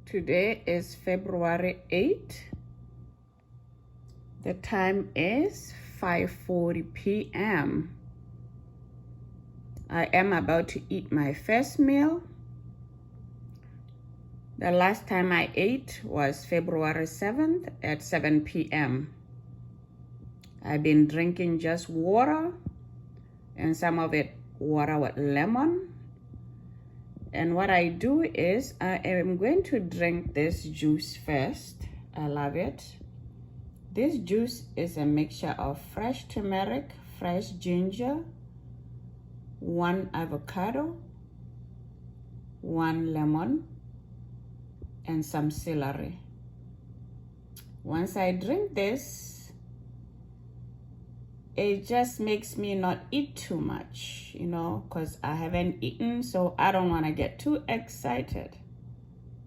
Today is February 8th. The time is 5:40 p.m. I am about to eat my first meal. The last time I ate was February 7th at 7 p.m. I've been drinking just water, and some of it water with lemon. And what I do is I am going to drink this juice first. I love it. This juice is a mixture of fresh turmeric, fresh ginger, 1 avocado, 1 lemon, and some celery. Once I drink this, it just makes me not eat too much, you know, because I haven't eaten, so I don't want to get too excited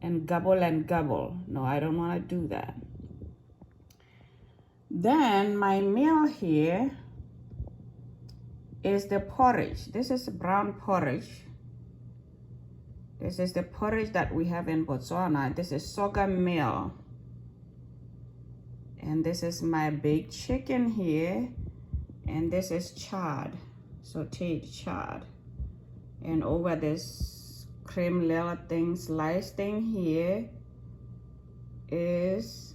and gobble. No, I don't want to do that. Then my meal here is the porridge. This is brown porridge. This is the porridge that we have in Botswana. This is sorghum meal. And this is my baked chicken here. And this is chard, sauteed chard. And over this cream little thing, sliced thing here is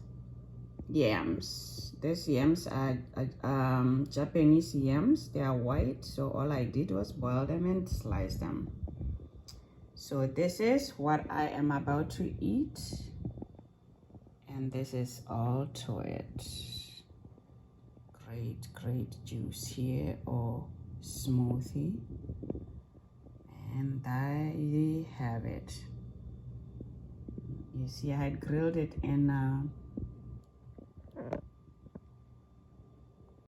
yams. These yams are Japanese yams. They are white, so all I did was boil them and slice them. So this is what I am about to eat. And this is all to it. Great juice here, or smoothie, and I have it. You see, I had grilled it in